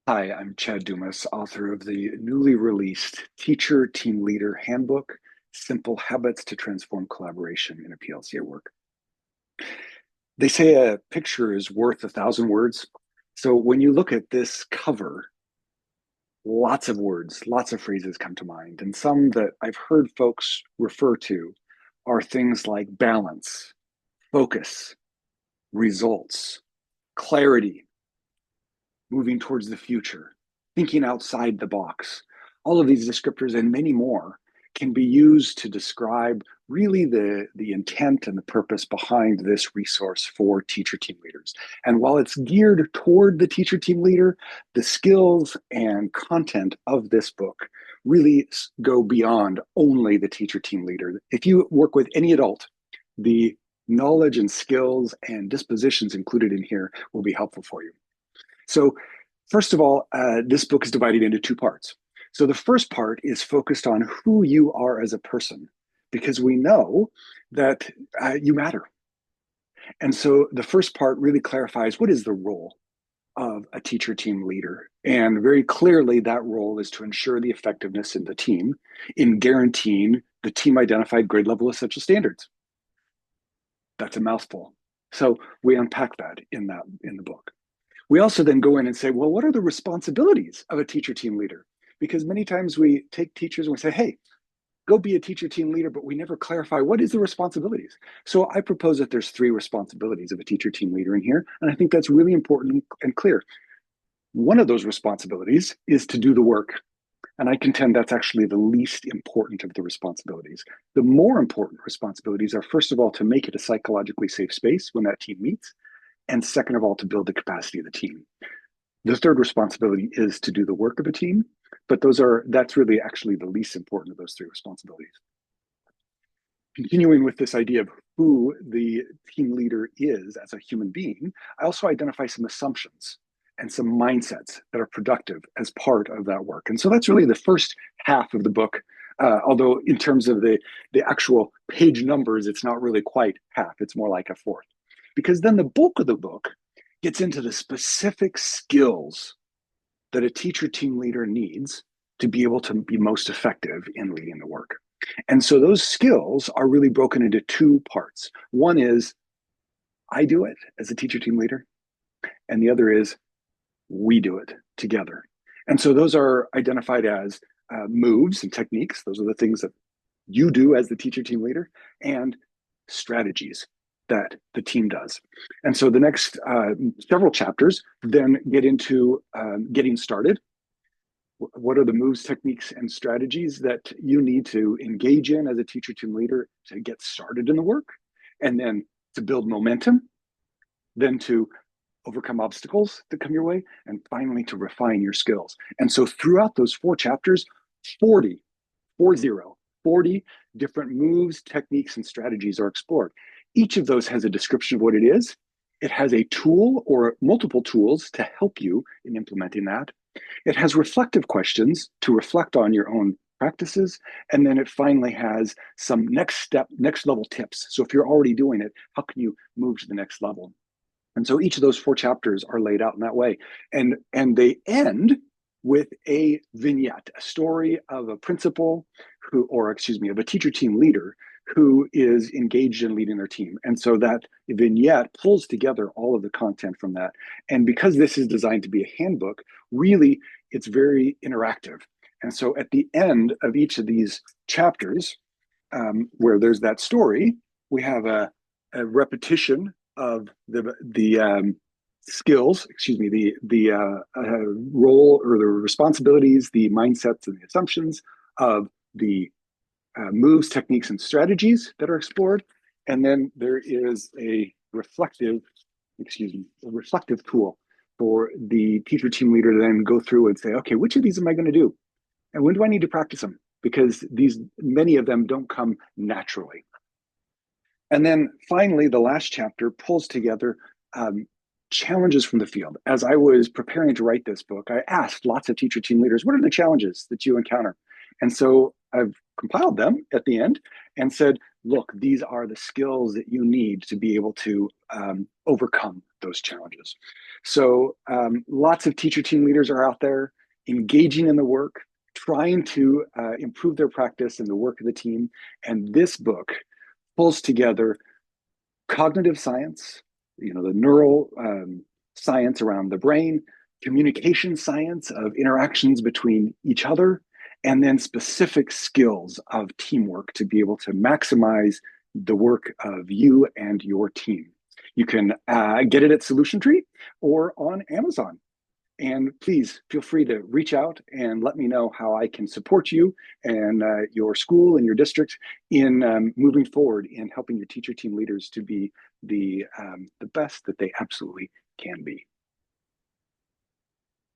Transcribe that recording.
Hi, I'm Chad Dumas, author of the newly released Teacher Team Leader Handbook, Simple Habits to Transform Collaboration in a PLC at Work. They say a picture is worth 1,000 words. So when you look at this cover, lots of words, lots of phrases come to mind. And some that I've heard folks refer to are things like balance, focus, results, clarity, moving towards the future, thinking outside the box. All of these descriptors and many more can be used to describe really the intent and the purpose behind this resource for teacher team leaders. And while it's geared toward the teacher team leader, the skills and content of this book really go beyond only the teacher team leader. If you work with any adult, the knowledge and skills and dispositions included in here will be helpful for you. So, first of all, this book is divided into two parts. So, the first part is focused on who you are as a person, because we know that you matter. And so, the first part really clarifies what is the role of a teacher team leader. And very clearly, that role is to ensure the effectiveness in the team in guaranteeing the team identified grade level essential standards. That's a mouthful. So, we unpack that in the book. We also then go in and say, well, what are the responsibilities of a teacher team leader? Because many times we take teachers and we say, hey, go be a teacher team leader, but we never clarify what is the responsibilities. So I propose that there's three responsibilities of a teacher team leader in here. And I think that's really important and clear. One of those responsibilities is to do the work. And I contend that's actually the least important of the responsibilities. The more important responsibilities are, first of all, to make it a psychologically safe space when that team meets. And second of all, to build the capacity of the team. The third responsibility is to do the work of a team, but that's really actually the least important of those three responsibilities. Continuing with this idea of who the team leader is as a human being, I also identify some assumptions and some mindsets that are productive as part of that work. And so that's really the first half of the book. Although in terms of the actual page numbers, it's not really quite half, it's more like a fourth. Because then the bulk of the book gets into the specific skills that a teacher team leader needs to be able to be most effective in leading the work. And so those skills are really broken into two parts. One is I do it as a teacher team leader, and the other is we do it together. And so those are identified as moves and techniques. Those are the things that you do as the teacher team leader, and strategies that the team does. And so the next several chapters then get into getting started. What are the moves, techniques, and strategies that you need to engage in as a teacher team leader to get started in the work? And then to build momentum, then to overcome obstacles that come your way, and finally to refine your skills. And so throughout those four chapters, 40, 40 different moves, techniques, and strategies are explored. Each of those has a description of what it is. It has a tool or multiple tools to help you in implementing that. It has reflective questions to reflect on your own practices. And then it finally has some next level tips. So if you're already doing it, how can you move to the next level? And so each of those four chapters are laid out in that way. And they end with a vignette, a story of a principal of a teacher team leader who is engaged in leading their team. And so that vignette pulls together all of the content from that. And because this is designed to be a handbook, really, it's very interactive. And so at the end of each of these chapters, where there's that story, we have a repetition of the skills, the role or the responsibilities, the mindsets and the assumptions of the moves, techniques, and strategies that are explored. And then there is a reflective tool for the teacher team leader to then go through and say, okay, which of these am I going to do? And when do I need to practice them? Because many of them don't come naturally. And then finally, the last chapter pulls together challenges from the field. As I was preparing to write this book, I asked lots of teacher team leaders, what are the challenges that you encounter? And so I've compiled them at the end and said, look, these are the skills that you need to be able to overcome those challenges. So lots of teacher team leaders are out there engaging in the work, trying to improve their practice and the work of the team. And this book pulls together cognitive science, the neural science around the brain, communication science of interactions between each other, and then specific skills of teamwork to be able to maximize the work of you and your team. You can get it at Solution Tree or on Amazon. And please feel free to reach out and let me know how I can support you and your school and your district in moving forward in helping your teacher team leaders to be the best that they absolutely can be.